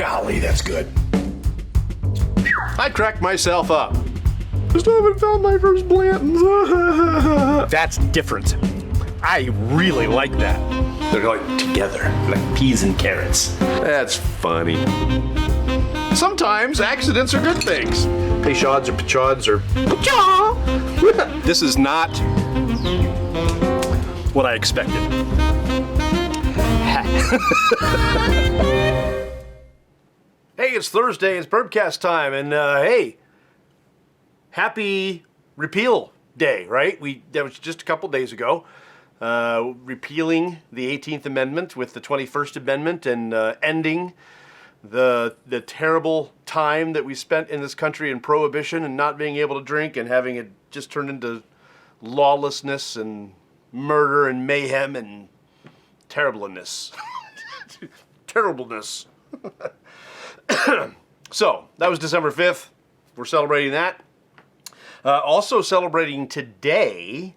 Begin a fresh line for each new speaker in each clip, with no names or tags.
Golly, that's good.
I cracked myself up. I still haven't found my first Blantons. That's different. I really like that.
They're like together, like peas and carrots.
That's funny. Sometimes accidents are good things. Peychauds or Peychauds or Peychaud. This is not what I expected. Hey, it's Thursday, it's Bourbcast time, and hey, happy repeal day, right? That was just a couple days ago. Repealing the 18th Amendment with the 21st Amendment and ending the terrible time that we spent in this country in prohibition and not being able to drink and having it just turn into lawlessness and murder and mayhem and terribleness. Terribleness. So, that was December 5th. We're celebrating that. Also celebrating today,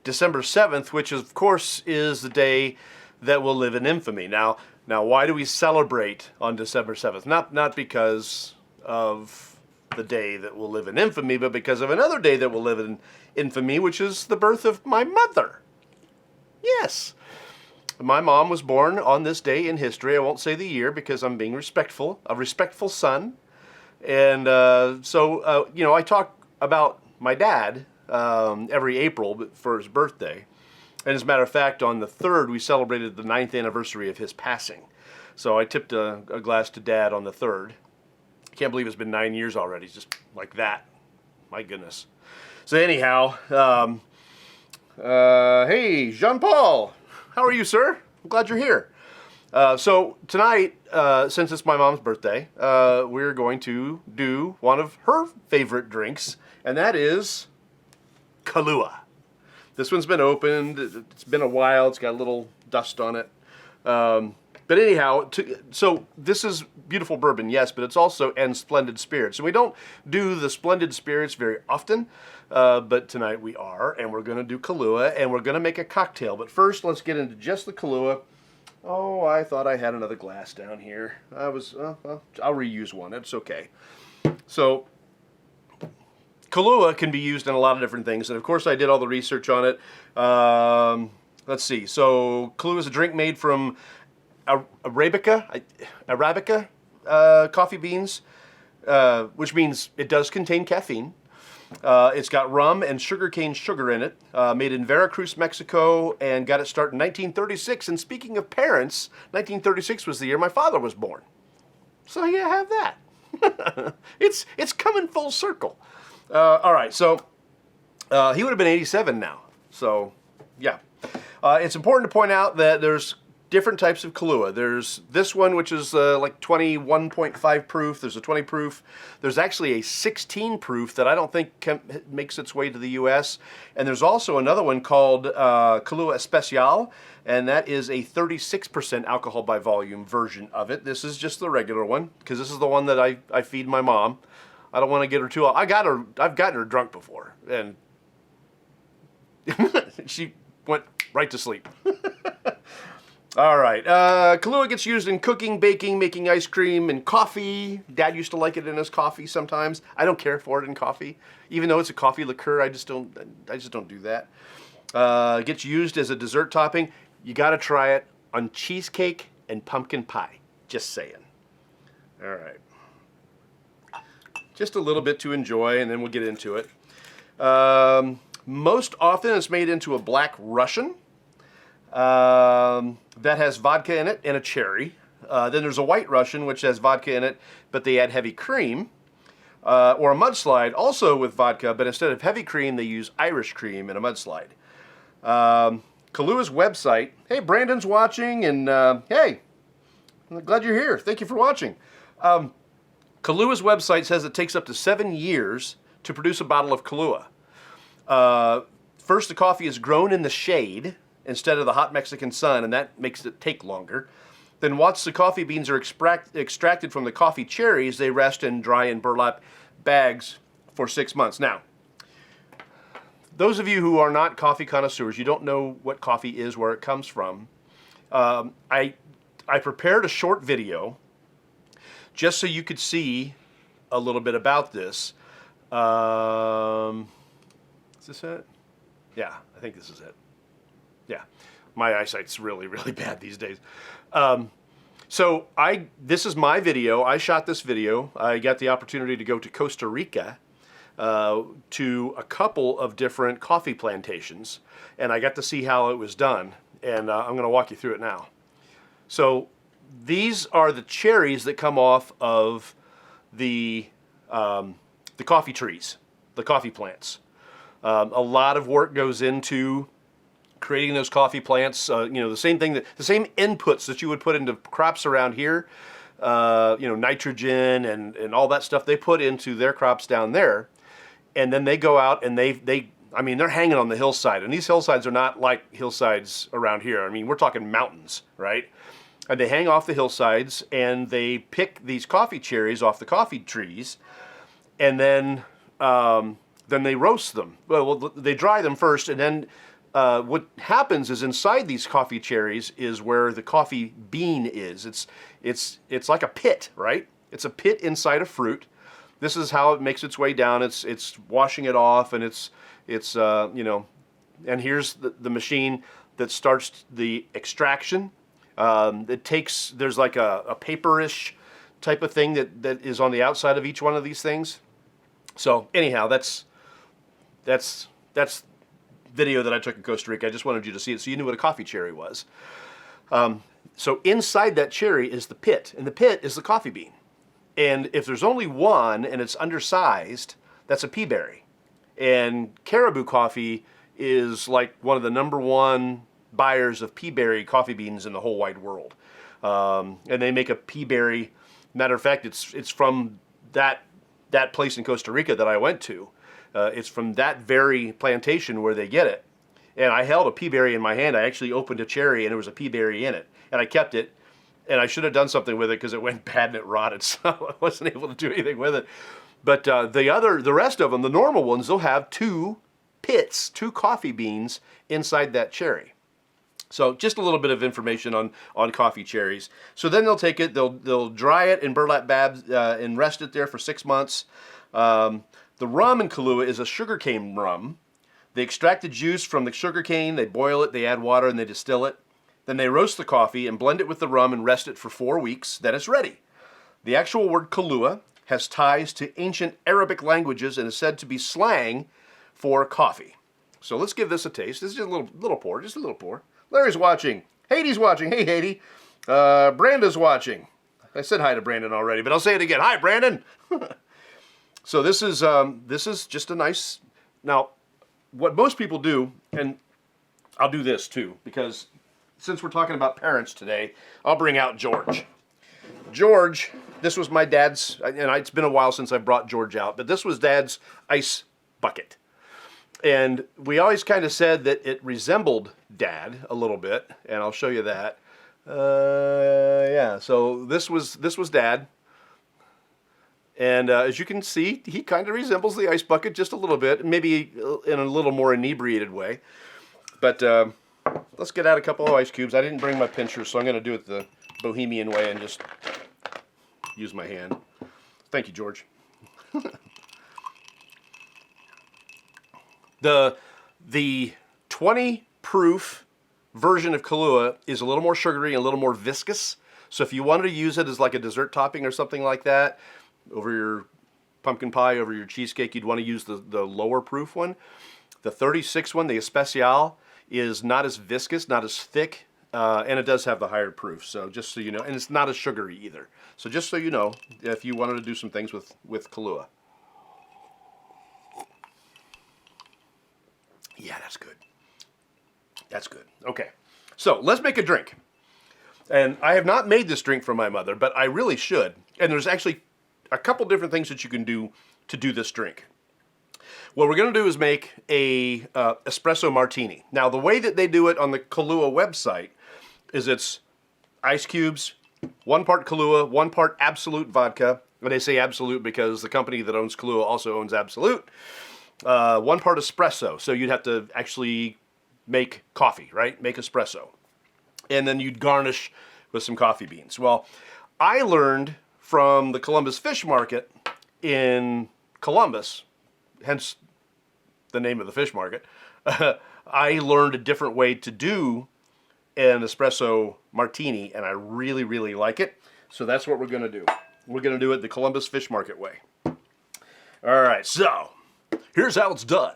December 7th, which of course is the day that will live in infamy. Now, why do we celebrate on December 7th? Not because of the day that will live in infamy, but because of another day that will live in infamy, which is the birth of my mother. Yes. My mom was born on this day in history. I won't say the year because I'm being respectful, a respectful son. And so, I talk about my dad every April for his birthday. And as a matter of fact, on the 3rd, we celebrated the 9th anniversary of his passing. So I tipped a glass to Dad on the 3rd. I can't believe it's been 9 years already, just like that. My goodness. So anyhow, hey, Jean-Paul. How are you, sir? I'm glad you're here. So tonight, since it's my mom's birthday, we're going to do one of her favorite drinks, and that is Kahlua. This one's been opened. It's been a while. It's got a little dust on it. But anyhow, so this is beautiful bourbon, yes, but it's also and splendid spirits. And we don't do the splendid spirits very often, but tonight we are, and we're going to do Kahlua, and we're going to make a cocktail. But first, let's get into just the Kahlua. Oh, I thought I had another glass down here. I'll reuse one. It's okay. So, Kahlua can be used in a lot of different things, and of course I did all the research on it. Let's see. So, Kahlua is a drink made from Arabica coffee beans, which means it does contain caffeine. It's got rum and sugarcane sugar in it, made in Veracruz, Mexico, and got its start in 1936. And speaking of parents, 1936 was the year my father was born. So yeah, have that. It's coming full circle. All right, so he would have been 87 now. So yeah, it's important to point out that there's different types of Kahlua. There's this one, which is like 21.5 proof. There's a 20 proof. There's actually a 16 proof that I don't think makes its way to the U.S. And there's also another one called Kahlua Especial, and that is a 36% alcohol by volume version of it. This is just the regular one, because this is the one that I feed my mom. I don't want to get her too... I've gotten her drunk before, and she went right to sleep. All right, Kahlua gets used in cooking, baking, making ice cream, and coffee. Dad used to like it in his coffee sometimes. I don't care for it in coffee, even though it's a coffee liqueur. I just don't do that. It gets used as a dessert topping. You got to try it on cheesecake and pumpkin pie. Just saying. All right, just a little bit to enjoy, and then we'll get into it. Most often, it's made into a Black Russian. That has vodka in it and a cherry. Then there's a White Russian, which has vodka in it, but they add heavy cream. Or a mudslide, also with vodka, but instead of heavy cream, they use Irish cream in a mudslide. Kahlua's website. Hey, Brandon's watching, and hey, I'm glad you're here. Thank you for watching. Kahlua's website says it takes up to 7 years to produce a bottle of Kahlua. First, the coffee is grown in the shade instead of the hot Mexican sun, and that makes it take longer. Then once the coffee beans are extracted from the coffee cherries, they rest and dry in burlap bags for 6 months. Now, those of you who are not coffee connoisseurs, you don't know what coffee is, where it comes from. I prepared a short video just so you could see a little bit about this. Is this it? Yeah, I think this is it. Yeah, my eyesight's really, really bad these days. So this is my video. I shot this video. I got the opportunity to go to Costa Rica to a couple of different coffee plantations, and I got to see how it was done, and I'm going to walk you through it now. So these are the cherries that come off of the coffee trees, the coffee plants. A lot of work goes into creating those coffee plants. The same inputs that you would put into crops around here, nitrogen and all that stuff they put into their crops down there. And then they go out and they're hanging on the hillside. And these hillsides are not like hillsides around here. I mean, we're talking mountains, right? And they hang off the hillsides and they pick these coffee cherries off the coffee trees, and then they roast them. Well, they dry them first, and then what happens is inside these coffee cherries is where the coffee bean is. It's like a pit, right? It's a pit inside a fruit. This is how it makes its way down. It's washing it off, and and here's the machine that starts the extraction. There's like a paperish type of thing that is on the outside of each one of these things. So anyhow, that's video that I took in Costa Rica. I just wanted you to see it so you knew what a coffee cherry was. So inside that cherry is the pit, and the pit is the coffee bean. And if there's only one and it's undersized, that's a pea berry. And Caribou Coffee is like one of the #1 buyers of pea berry coffee beans in the whole wide world. And they make a pea berry. Matter of fact, it's from that place in Costa Rica that I went to. It's from that very plantation where they get it. And I held a pea berry in my hand. I actually opened a cherry and there was a pea berry in it. And I kept it. And I should have done something with it because it went bad and it rotted. So I wasn't able to do anything with it. But the rest of them, the normal ones, they'll have 2 pits, 2 coffee beans inside that cherry. So just a little bit of information on coffee cherries. So then they'll take it, they'll dry it in burlap bags and rest it there for 6 months. The rum in Kahlua is a sugarcane rum. They extract the juice from the sugarcane, they boil it, they add water, and they distill it. Then they roast the coffee and blend it with the rum and rest it for 4 weeks. Then it's ready. The actual word Kahlua has ties to ancient Arabic languages and is said to be slang for coffee. So let's give this a taste. This is just a little pour, just a little pour. Larry's watching. Hady's watching. Hey, Hady. Branda's watching. I said hi to Brandon already, but I'll say it again. Hi, Brandon. So this is just a nice. Now, what most people do, and I'll do this too, because since we're talking about parents today, I'll bring out George. George, this was my dad's, and it's been a while since I brought George out, but this was Dad's ice bucket. And we always kind of said that it resembled Dad a little bit, and I'll show you that. Yeah, so this was Dad. And as you can see, he kind of resembles the ice bucket just a little bit, maybe in a little more inebriated way. But let's get out a couple of ice cubes. I didn't bring my pincher, so I'm going to do it the Bohemian way and just use my hand. Thank you, George. The 20 proof version of Kahlua is a little more sugary and a little more viscous. So if you wanted to use it as like a dessert topping or something like that, over your pumpkin pie, over your cheesecake, you'd want to use the lower proof one. The 36 one, the Espresso, is not as viscous, not as thick, and it does have the higher proof. So just so you know, and it's not as sugary either. So just so you know, if you wanted to do some things with Kahlua. Yeah, that's good. That's good. Okay, so let's make a drink. And I have not made this drink for my mother, but I really should. And there's actually a couple different things that you can do to do this drink. What we're going to do is make a espresso martini. Now, the way that they do it on the Kahlua website is it's ice cubes, 1 part Kahlua, 1 part Absolute vodka. And they say Absolute because the company that owns Kahlua also owns Absolute. 1 part espresso. So you'd have to actually make coffee, right? Make espresso. And then you'd garnish with some coffee beans. Well, I learned from the Columbus Fish Market in Columbus, hence the name of the fish market, I learned a different way to do an espresso martini, and I really, really like it. So that's what we're going to do. We're going to do it the Columbus Fish Market way. All right, so here's how it's done.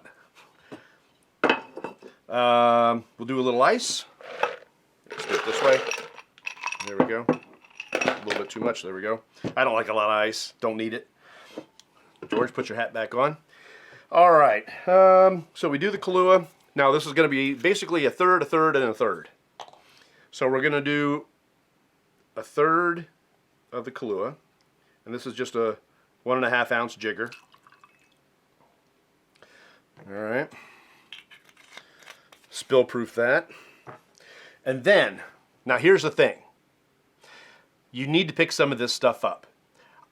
We'll do a little ice. Let's do it this way. There we go. A little bit too much. There we go. I don't like a lot of ice. Don't need it. George, put your hat back on. All right. So we do the Kahlua. Now this is going to be basically a third, and a third. So we're going to do a third of the Kahlua, and this is just a 1.5 ounce jigger. All right. Spill proof that. And then, now here's the thing. You need to pick some of this stuff up.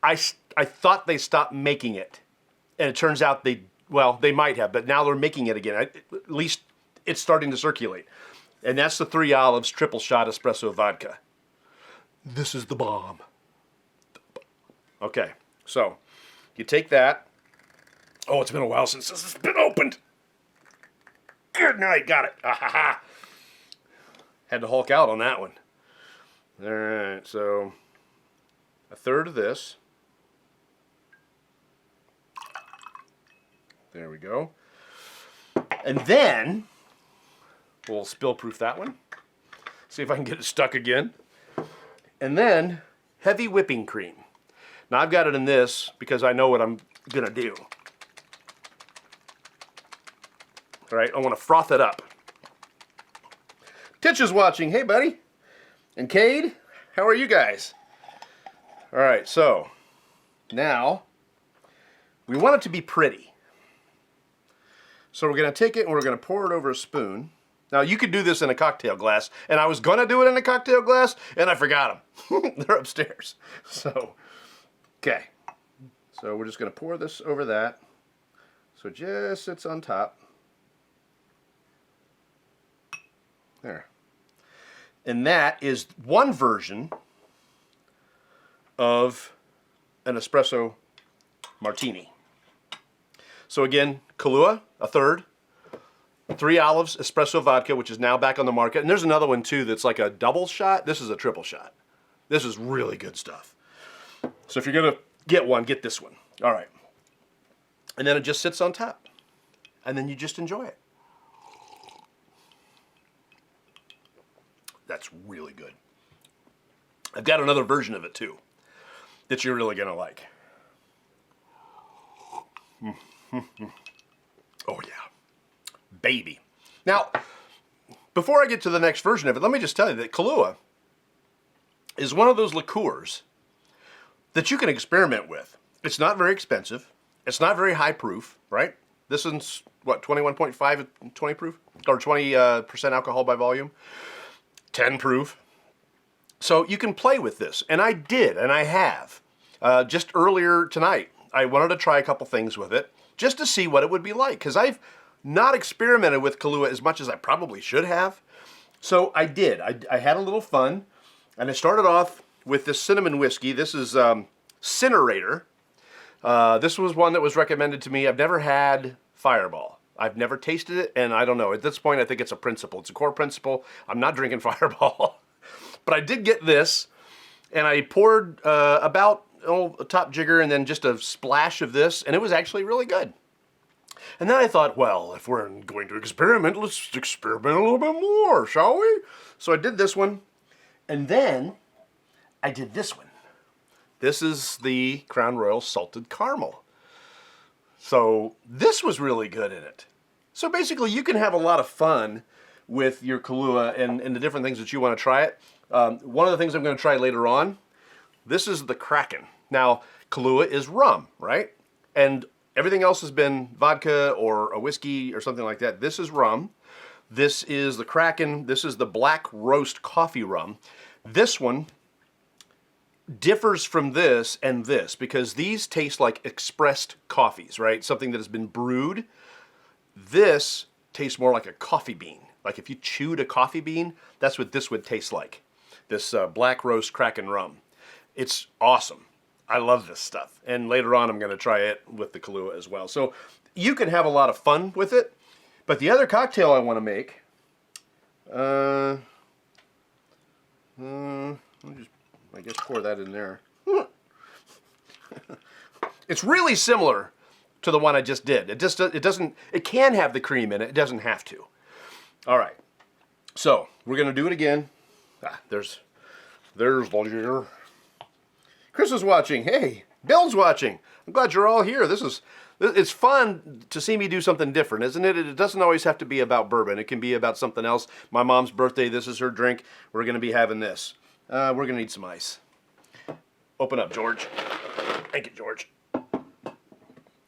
I thought they stopped making it, and it turns out they might have, but now they're making it again. At least it's starting to circulate. And that's the 3 Olives triple shot espresso vodka. This is the bomb. Okay, so you take that. Oh, it's been a while since this has been opened. Good night, got it. Ah-ha-ha. Had to Hulk out on that one. All right, so a third of this. There we go. And then we'll spill proof that one. See if I can get it stuck again. And then heavy whipping cream. Now I've got it in this because I know what I'm gonna do. All right, I want to froth it up. Titch is watching. Hey, buddy. And Cade, how are you guys? All right, so now we want it to be pretty. So we're going to take it and we're going to pour it over a spoon. Now you could do this in a cocktail glass, and I was going to do it in a cocktail glass, and I forgot them. They're upstairs. So, okay. So we're just going to pour this over that. So it just sits on top. There. And that is one version of an espresso martini. So again, Kahlua, a third. 3 Olives espresso vodka, which is now back on the market. And there's another one too that's like a double shot. This is a triple shot. This is really good stuff. So if you're going to get one, get this one. All right. And then it just sits on top. And then you just enjoy it. That's really good. I've got another version of it too that you're really going to like. Oh yeah. Baby. Now, before I get to the next version of it, let me just tell you that Kahlua is one of those liqueurs that you can experiment with. It's not very expensive. It's not very high proof, right? This is, what, 21.5, 20 proof? Or 20% alcohol by volume? 10 proof. So you can play with this. And I did, and I have. Just earlier tonight, I wanted to try a couple things with it just to see what it would be like. Because I've not experimented with Kahlua as much as I probably should have. So I did. I had a little fun. And I started off with this cinnamon whiskey. This is Cinerator. This was one that was recommended to me. I've never had Fireball. I've never tasted it, and I don't know. At this point, I think it's a principle. It's a core principle. I'm not drinking Fireball. But I did get this, and I poured about a top jigger and then just a splash of this, and it was actually really good. And then I thought, well, if we're going to experiment, let's experiment a little bit more, shall we? So I did this one, and then I did this one. This is the Crown Royal Salted Caramel. So this was really good in it. So basically you can have a lot of fun with your Kahlua and the different things that you want to try it. One of the things I'm going to try later on, this is the Kraken. Now, Kahlua is rum, right? And everything else has been vodka or a whiskey or something like that. This is rum. This is the Kraken. This is the black roast coffee rum. This one differs from this and this because these taste like expressed coffees, right? Something that has been brewed. This tastes more like a coffee bean. Like if you chewed a coffee bean, that's what this would taste like. This black roast Kraken rum. It's awesome. I love this stuff. And later on, I'm going to try it with the Kahlua as well. So you can have a lot of fun with it. But the other cocktail I want to make, I'll just, I guess, pour that in there. It's really similar to the one I just did. It can have the cream in it. It doesn't have to. All right. So we're going to do it again. There's Volger. Chris is watching. Hey, Bill's watching. I'm glad you're all here. It's fun to see me do something different, isn't it? It doesn't always have to be about bourbon. It can be about something else. My mom's birthday, this is her drink. We're going to be having this. We're going to need some ice. Open up, George. Thank you, George.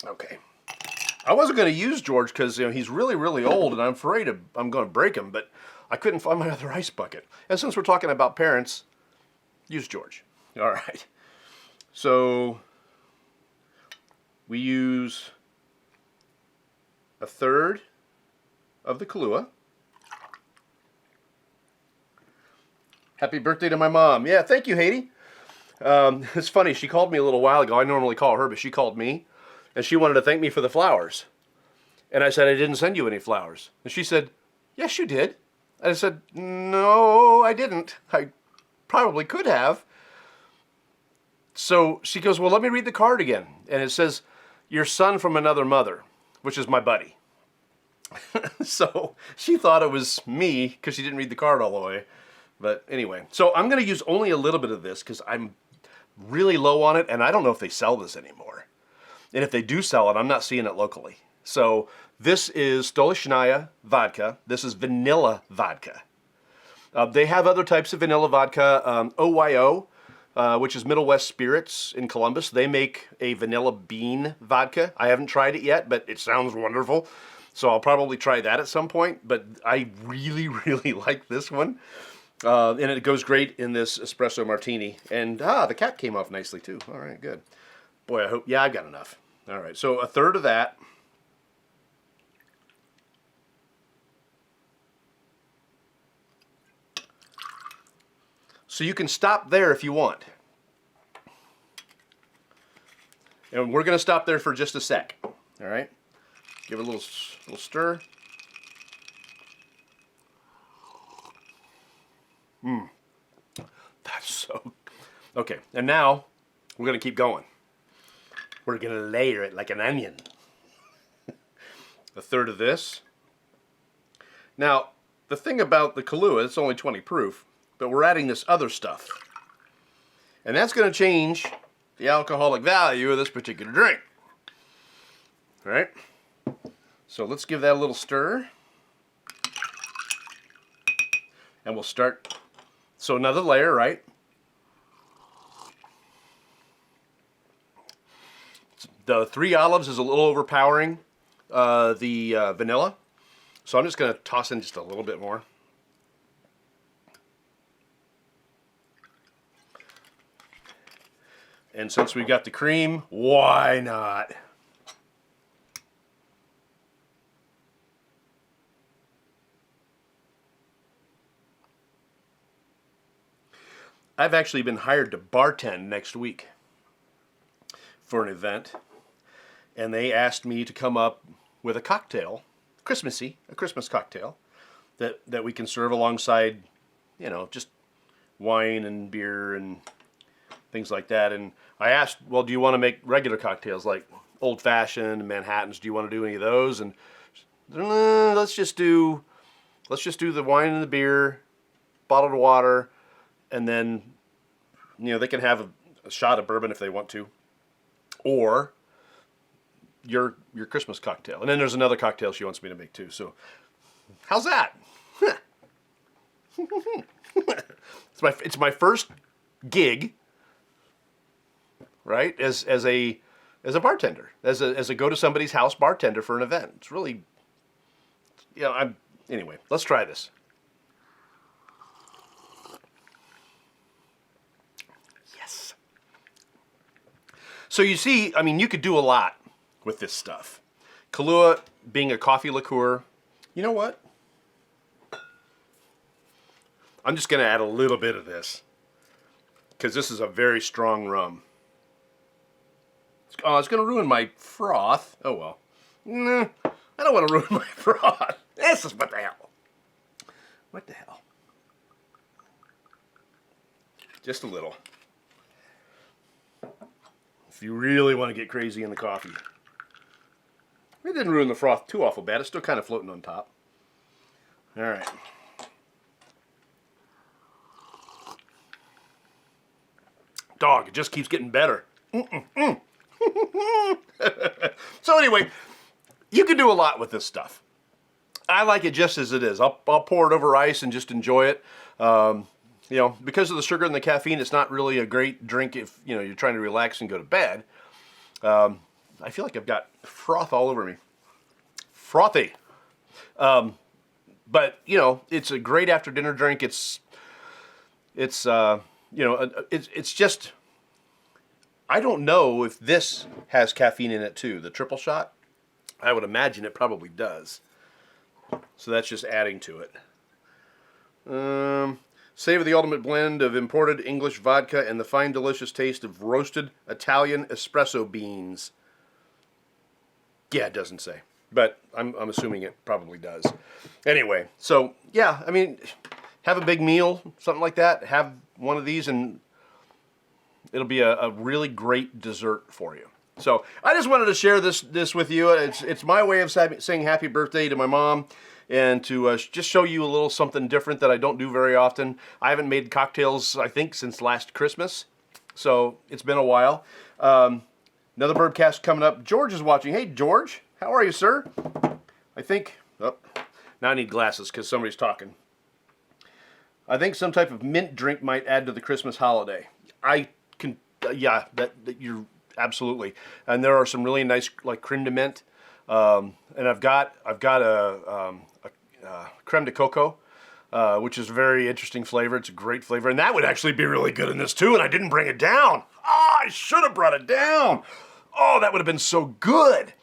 Okay. I wasn't going to use George because he's really, really old, and I'm afraid I'm going to break him, but I couldn't find my other ice bucket. And since we're talking about parents, use George. All right. So we use a third of the Kahlua. Happy birthday to my mom. Yeah, thank you, Haiti. It's funny, she called me a little while ago. I normally call her, but she called me, and she wanted to thank me for the flowers. And I said, I didn't send you any flowers. And she said, yes, you did. And I said, no, I didn't. I probably could have. So she goes, well, let me read the card again. And it says, your son from another mother, which is my buddy. So she thought it was me because she didn't read the card all the way. But anyway, so I'm going to use only a little bit of this because I'm really low on it, and I don't know if they sell this anymore. And if they do sell it, I'm not seeing it locally. So this is Stolichnaya vodka. This is vanilla vodka. They have other types of vanilla vodka. OYO, which is Middle West Spirits in Columbus. They make a vanilla bean vodka. I haven't tried it yet, but it sounds wonderful. So I'll probably try that at some point. But I really, really like this one. And it goes great in this espresso martini. And the cap came off nicely too. All right, good. Boy, I hope, yeah, I've got enough. All right, so a third of that. So you can stop there if you want. And we're going to stop there for just a sec. All right? Give it a little stir. That's so... Okay, and now we're going to keep going. We're going to layer it like an onion. A third of this. Now, the thing about the Kahlua, it's only 20 proof, but we're adding this other stuff. And that's going to change the alcoholic value of this particular drink. All right? So let's give that a little stir. And we'll start. So another layer, right? The 3 olives is a little overpowering the vanilla. So I'm just going to toss in just a little bit more. And since we've got the cream, why not? I've actually been hired to bartend next week for an event. And they asked me to come up with a cocktail, Christmassy, a Christmas cocktail, that we can serve alongside, just wine and beer and things like that. And I asked, well, do you want to make regular cocktails like Old Fashioned and Manhattans? Do you want to do any of those? And let's just do the wine and the beer, bottled water, and then they can have a shot of bourbon if they want to, or your Christmas cocktail. And then there's another cocktail she wants me to make too. So how's that? It's my first gig, right? As a bartender, as a go to somebody's house bartender for an event. It's really, anyway, let's try this. Yes. So you see, you could do a lot with this stuff. Kahlua being a coffee liqueur, you know what? I'm just going to add a little bit of this because this is a very strong rum. Oh, it's going to ruin my froth. Oh, well. Nah, I don't want to ruin my froth. This is what the hell. What the hell? Just a little. If you really want to get crazy in the coffee. It didn't ruin the froth too awful bad. It's still kind of floating on top. All right. Dog, it just keeps getting better. So anyway, you can do a lot with this stuff. I like it just as it is. I'll pour it over ice and just enjoy it. You know, because of the sugar and the caffeine, it's not really a great drink if, you know, you're trying to relax and go to bed. I feel like I've got froth all over me. Frothy. But, you know, it's a great after dinner drink. It's just, I don't know if this has caffeine in it too, the triple shot. I would imagine it probably does. So that's just adding to it. Savor the ultimate blend of imported English vodka and the fine delicious taste of roasted Italian espresso beans. Yeah, it doesn't say. But I'm assuming it probably does. Anyway, so yeah, I mean, have a big meal, something like that. Have one of these and it'll be a really great dessert for you. So I just wanted to share this with you. It's my way of saying happy birthday to my mom and to just show you a little something different that I don't do very often. I haven't made cocktails, I think, since last Christmas. So it's been a while. Another Bourbcast coming up. George is watching. Hey, George. How are you, sir? I think... Oh, now I need glasses because somebody's talking. I think some type of mint drink might add to the Christmas holiday. I can... yeah, that you're... Absolutely. And there are some really nice, like, creme de mint. And I've got a creme de coco, which is a very interesting flavor. It's a great flavor. And that would actually be really good in this, too. And I didn't bring it down. I should have brought it down. Oh, that would have been so good.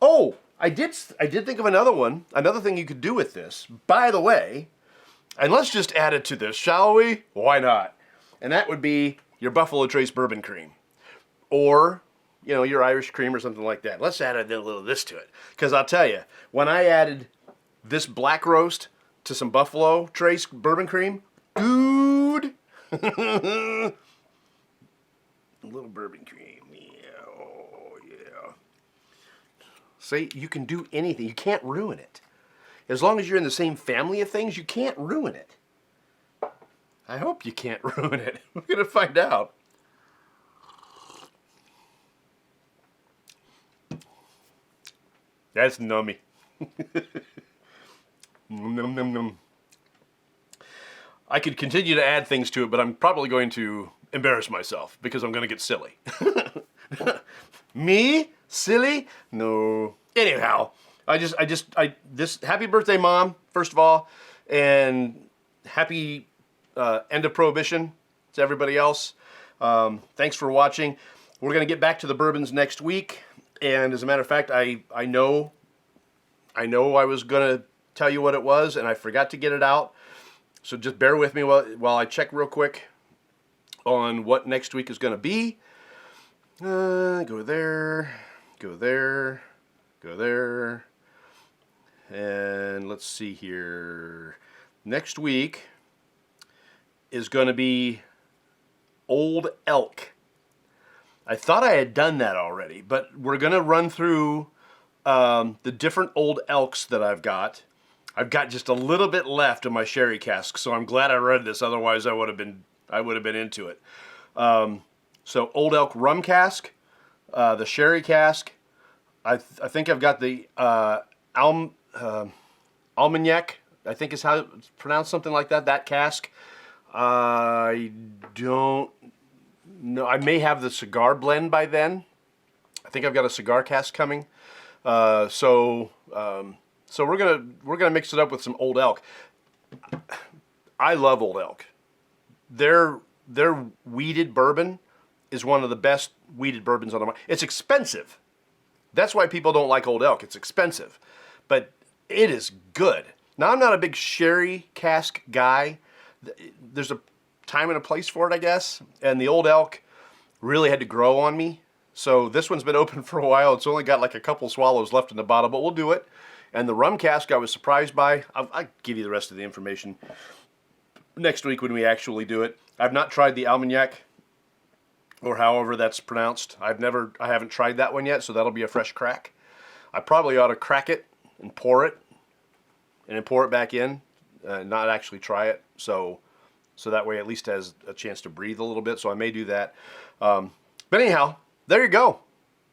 Oh, I did think of another one. Another thing you could do with this, by the way, and let's just add it to this, shall we? Why not? And that would be your Buffalo Trace bourbon cream. Or, you know, your Irish cream or something like that. Let's add a little of this to it. Because I'll tell you, when I added this black roast to some Buffalo Trace bourbon cream, dude, a little bourbon cream, yeah, oh yeah. See, you can do anything. You can't ruin it. As long as you're in the same family of things, you can't ruin it. I hope you can't ruin it. We're going to find out. That's nummy. Num, num, num. I could continue to add things to it, but I'm probably going to embarrass myself because I'm going to get silly. Me? Silly? No. Anyhow, this happy birthday, Mom, first of all, and happy end of Prohibition to everybody else. Thanks for watching. We're going to get back to the bourbons next week. And as a matter of fact, I know I was going to tell you what it was, and I forgot to get it out. So just bear with me while I check real quick on what next week is going to be. Go there, go there, go there. And let's see here. Next week is going to be Old Elk. I thought I had done that already, but we're going to run through the different Old Elks that I've got. I've got just a little bit left of my sherry cask, so I'm glad I read this. Otherwise, I would have been into it. So Old Elk rum cask, the sherry cask. I think I've got the Almagnac. I think is how it's pronounced, something like that. That cask. I don't know. I may have the cigar blend by then. I think I've got a cigar cask coming. So we're gonna mix it up with some Old Elk. I love Old Elk. Their wheated bourbon is one of the best wheated bourbons on the market. It's expensive. That's why people don't like Old Elk. It's expensive, but it is good. Now, I'm not a big sherry cask guy. There's a time and a place for it, I guess. And the Old Elk really had to grow on me. So this one's been open for a while. It's only got like a couple swallows left in the bottle, but we'll do it. And the rum cask I was surprised by. I'll give you the rest of the information next week when we actually do it. I've not tried the Armagnac, or however that's pronounced. I haven't tried that one yet, so that'll be a fresh crack. I probably ought to crack it and pour it, and then pour it back in, not actually try it. So that way at least has a chance to breathe a little bit. So I may do that. But anyhow, there you go.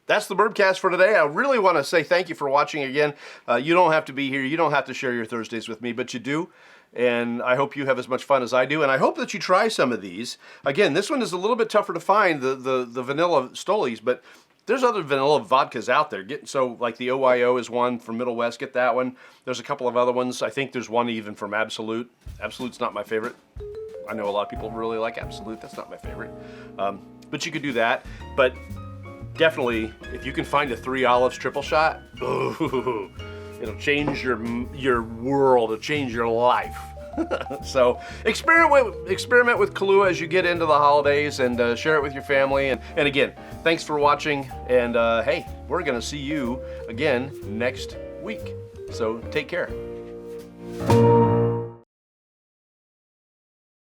That's the Bourbcast for today. I really want to say thank you for watching again. You don't have to be here. You don't have to share your Thursdays with me, but you do. And I hope you have as much fun as I do. And I hope that you try some of these. Again, this one is a little bit tougher to find, the vanilla Stolies, but there's other vanilla vodkas out there. So like the OYO is one from Middle West. Get that one. There's a couple of other ones. I think there's one even from Absolute. Absolute's not my favorite. I know a lot of people really like Absolute. That's not my favorite. But you could do that. But definitely, if you can find a 3 Olives triple shot, ooh, it'll change your world. It'll change your life. So experiment with Kahlua as you get into the holidays, and share it with your family. And again, thanks for watching. And hey, we're going to see you again next week. So take care.